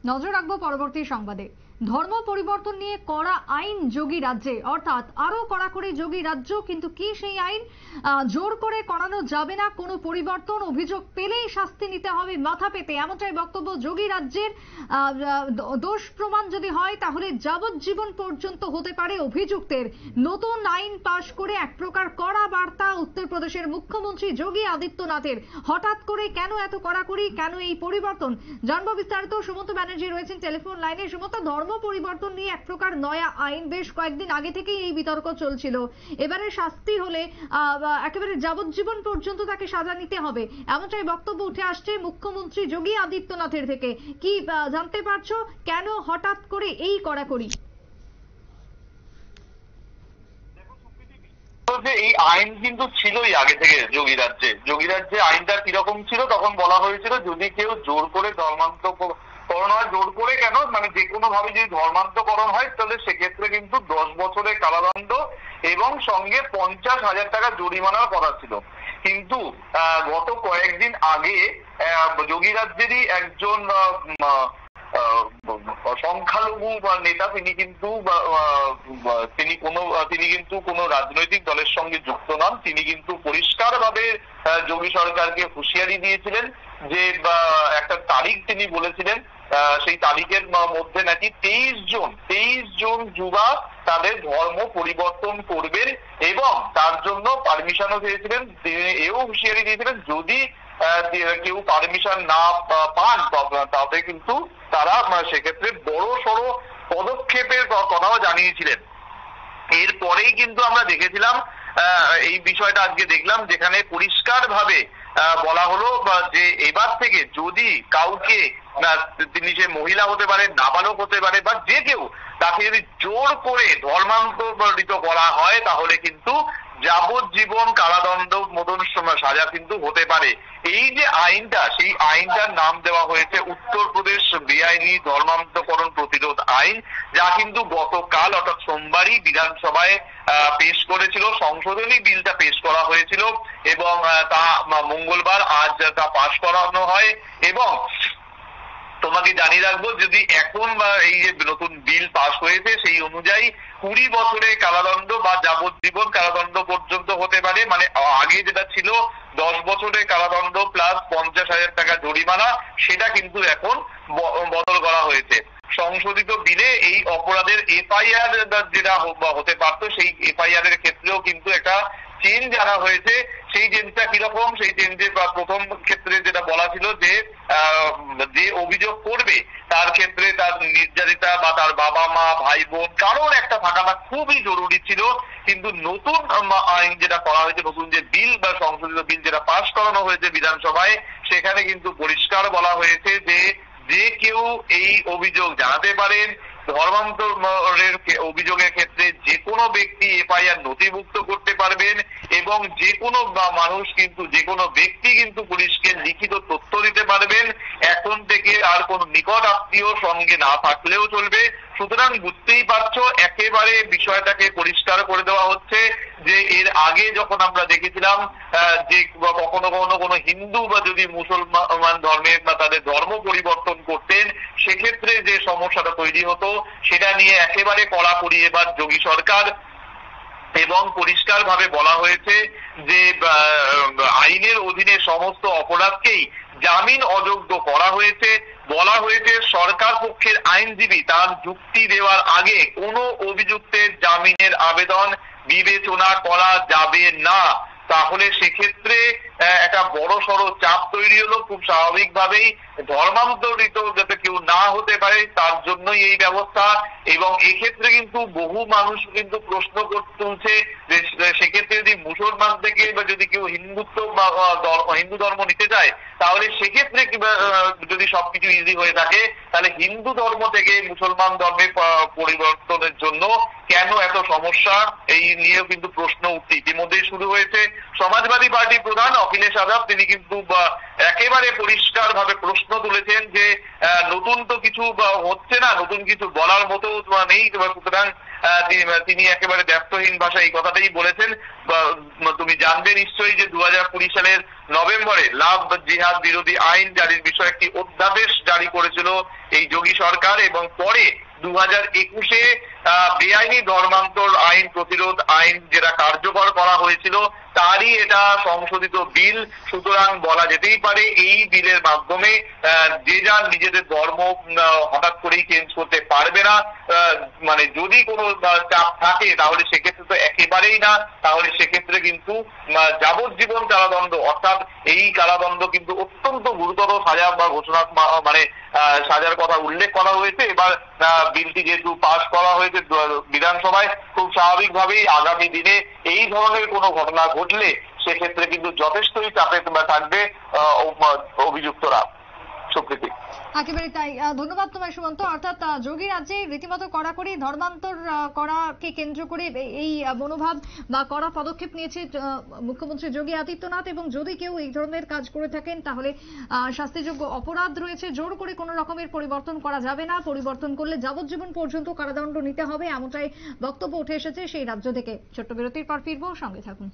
নজর রাখবো পরবর্তী সংবাদে। ধর্ম পরিবর্তন নিয়ে কড়া আইন যোগী রাজ্যে, অর্থাৎ আরো কড়াকড়ি যোগী রাজ্য। কিন্তু কি সেই আইন? জোর করে করানো যাবে না কোনো পরিবর্তন, অভিযোগ পেলেই শাস্তি নিতে হবে মাথা পেতে, এমনটাই বক্তব্য যোগী রাজ্যের। দোষ প্রমাণ যদি হয় তাহলে যাবজ্জীবন পর্যন্ত হতে পারে অভিযুক্তের। নতুন আইন পাশ করে এক প্রকার কড়া বার্তা উত্তরপ্রদেশের মুখ্যমন্ত্রী যোগী আদিত্যনাথের। হঠাৎ করে কেন এত কড়াকড়ি, কেন এই পরিবর্তন, জানবো বিস্তারিত। সুমন্ত ব্যানার্জি রয়েছেন টেলিফোন লাইনে। সুমন্ত, ধর্ম পরিবর্তন নিয়ে এক প্রকার নয়া আইন, বেশ কয়েকদিন আগে থেকেই এই বিতর্ক চলছিল। এবারে শাস্তি হলে একেবারে যাবজ্জীবন পর্যন্ত তাকে সাজা নিতে হবে, এমনটাই বক্তব্য উঠে আসছে মুখ্যমন্ত্রী যোগী আদিত্যনাথের থেকে। কি জানতে পারছো, কেন হঠাৎ করে এই কড়াকড়ি? এই আইন কিন্তু ছিলই আগে থেকে যোগী রাজ্যে আইনটা কিরকম ছিল তখন বলা হয়েছিল যদি কেউ জোর করে ধর্মান্তকরণ হয়, জোর করে কেন, মানে যে কোনো ভাবে যদি ধর্মান্তকরণ হয় তাহলে সেক্ষেত্রে কিন্তু 10 বছরের কারাদণ্ড এবং সঙ্গে 50,000 টাকা জরিমানার কথা ছিল। কিন্তু গত কয়েকদিন আগে যোগী রাজ্যেরই একজন সংখ্যালঘু নেতা, তিনি কিন্তু কোনো রাজনৈতিক দলের সঙ্গে যুক্ত নন। তিনি কিন্তু পরিষ্কার ভাবে যোগী সরকারকে হুঁশিয়ারি দিয়েছিলেন যে একটা তারিখ তিনি বলেছিলেন, সেই তারিখের মধ্যে নাকি 23 জন যুবা তাদের ধর্ম পরিবর্তন করবেন এবং তার জন্য পারমিশনও চেয়েছিলেন। তিনি এও হুঁশিয়ারি দিয়েছিলেন যদি কেউ পারমিশন না পান তাতে কিন্তু তারা সেক্ষেত্রে বড় সড়ো পদক্ষেপের কথাও জানিয়েছিলেন। এরপরেই কিন্তু আমরা দেখেছিলাম এই বিষয়টা আজকে দেখলাম, যেখানে পরিষ্কার ভাবে বলা হলো যে এবার থেকে যদি কাউকে, তিনি যে মহিলা হতে পারে, নাবালক হতে পারে বা যে কেউ, তাকে যদি জোর করে ধর্মান্তরিত করা হয় তাহলে কিন্তু যাবজ্জীবন কারাদণ্ড মতন সাজা কিন্তু হতে পারে। এই যে আইনটা, সেই আইনটার নাম দেওয়া হয়েছে উত্তরপ্রদেশ বেআইনি ধর্মান্তকরণ প্রতিরোধ আইন, যা কিন্তু গতকাল অর্থাৎ সোমবারই বিধানসভায় পেশ করেছিল, সংশোধনী বিলটা পেশ করা হয়েছিল এবং তা মঙ্গলবার আজ তা পাশ করানো হয়। এবং তোমাকে জানিয়ে রাখবো, যদি এখন এই যে নতুন বিল পাশ হয়েছে সেই অনুযায়ী 20 বছরের কারাদণ্ড বা যাবজ্জীবন কারাদণ্ড পর্যন্ত হতে পারে। মানে আগে যেটা ছিল 10 বছরের কারাদণ্ড প্লাস 50,000 টাকা জরিমানা, সেটা কিন্তু এখন বদল করা হয়েছে। সংশোধিত বিলে এই অপরাধের এফআইআর যেটা হতে পারতো, সেই এফআইআর এর ক্ষেত্রেও কিন্তু একটা চেঞ্জ আনা হয়েছে। সেই চেঞ্জটা কিরকম, সেই চেঞ্জে প্রথম ক্ষেত্রে যেটা বলা ছিল যে যে অভিযোগ করবে তার ক্ষেত্রে তার নির্যাতিতা বা তার বাবা মা ভাই বোন কারোর একটা থাকাটা খুবই জরুরি ছিল। কিন্তু নতুন আইন যেটা করা হয়েছে, নতুন যে বিল বা সংশোধিত বিল যেটা পাশ করানো হয়েছে বিধানসভায়, সেখানে কিন্তু পরিষ্কার বলা হয়েছে যে যে কেউ এই অভিযোগ জানাতে পারেন। ধর্মান্তরের অভিযোগের ক্ষেত্রে যে কোনো ব্যক্তি এফআইআর নথিভুক্ত করতে পারবেন এবং যে কোনো মানুষ কিন্তু, যে কোনো ব্যক্তি কিন্তু পুলিশকে লিখিত তথ্য দিতে পারবেন। এখন থেকে আর কোনো নিকট আত্মীয় সঙ্গে না থাকলেও চলবে। সুতরাং বুঝতেই পারছো, একেবারে বিষয়টাকে পরিষ্কার করে দেওয়া হচ্ছে যে এর আগে যখন আমরা দেখেছিলাম যে কখনো কখনো কোনো হিন্দু বা যদি মুসলমান ধর্মের বা তাদের ধর্ম পরিবর্তন করতেন, সেক্ষেত্রে যে সমস্যাটা তৈরি হতো সেটা নিয়ে একেবারে কড়াকড়ি এবার যোগী সরকার। এবং পরিষ্কার ভাবে বলা হয়েছে যে আইনের অধীনে সমস্ত অপরাধকেই জামিন অযোগ্য করা হয়েছে। বলা হয়েছে সরকার পক্ষের আইনজীবী তার যুক্তি দেওয়ার আগে কোনো অভিযুক্তের জামিনের আবেদন বিবেচনা করা যাবে না। তাহলে সেক্ষেত্রে একটা বড় সড়ো চাপ তৈরি হলো। খুব স্বাভাবিকভাবেই ধর্মান্তরিত যাতে কেউ না হতে পারে তার জন্যই এই ব্যবস্থা। এবং এক্ষেত্রে কিন্তু বহু মানুষ কিন্তু প্রশ্ন তুলছে যে সেক্ষেত্রে যদি মুসলমান থেকে বা যদি কেউ হিন্দুত্ব বা হিন্দু ধর্ম নিতে চায়, তাহলে সেক্ষেত্রে যদি সবকিছু ইজি হয়ে থাকে, তাহলে হিন্দু ধর্ম থেকে মুসলমান ধর্মে পরিবর্তনের জন্য কেন এত সমস্যা, এই নিয়েও কিন্তু প্রশ্ন উঠতে ইতিমধ্যেই শুরু হয়েছে। সমাজবাদী পার্টি প্রধান অখিলেশ যাদব তিনি কিন্তু একেবারে পরিষ্কারভাবে প্রশ্ন তুলেছেন যে নতুন তো কিছু হচ্ছে না, নতুন কিছু বলার মতো নেই, সুতরাং তিনি একেবারে ব্যর্থহীন ভাষায় এই কথাটাই বলেছেন। তুমি জানবে নিশ্চয়ই যে 2020 সালের নভেম্বরে লাভ জিহাদ বিরোধী আইন জারির বিষয়ে একটি অধ্যাদেশ জারি করেছিল এই যোগী সরকার, এবং পরে 2021-এ বেআইনি ধর্মান্তর আইন প্রতিরোধ আইন যেটা কার্যকর করা হয়েছিল তারই এটা সংশোধিত বিল। সুতরাং বলা যেতেই পারে এই বিলের মাধ্যমে যে যার নিজেদের ধর্ম হঠাৎ করেই চেঞ্জ করতে পারবে না। মানে যদি কোনো চাপ থাকে তাহলে সেক্ষেত্রে তো একেবারেই না, তাহলে সেক্ষেত্রে কিন্তু যাবজ্জীবন কারাদণ্ড, অর্থাৎ এই কারাদণ্ড কিন্তু অত্যন্ত গুরুতর সাজা বা ঘোষণা মানে সাজার কথা উল্লেখ করা হয়েছে। এবার বিলটি যেহেতু পাশ করা হয়েছে বিধানসভায়, খুব স্বাভাবিকভাবেই আগামী দিনে এই ধরনের কোনো ঘটনা ঘটলে সেক্ষেত্রে কিন্তু যথেষ্টই চাপে থাকবে অভিযুক্তরা। সুপ্রীতি, একেবারে তাই। ধন্যবাদ তোমায় সুমন্ত। অর্থাৎ যোগী রাজ্যে রীতিমতো কড়াকড়ি ধর্মান্তর করাকে কেন্দ্র করে এই মনোভাব বা কড়া পদক্ষেপ নিয়েছে মুখ্যমন্ত্রী যোগী আদিত্যনাথ, এবং যদি কেউ এই ধরনের কাজ করে থাকেন তাহলে শাস্তিযোগ্য অপরাধ রয়েছে। জোর করে কোনো রকমের পরিবর্তন করা যাবে না, পরিবর্তন করলে যাবজ্জীবন পর্যন্ত কারাদণ্ড নিতে হবে, এমনটাই বক্তব্য উঠে এসেছে সেই রাজ্য থেকে। ছোট্ট বিরতির পর ফিরবো, সঙ্গে থাকুন।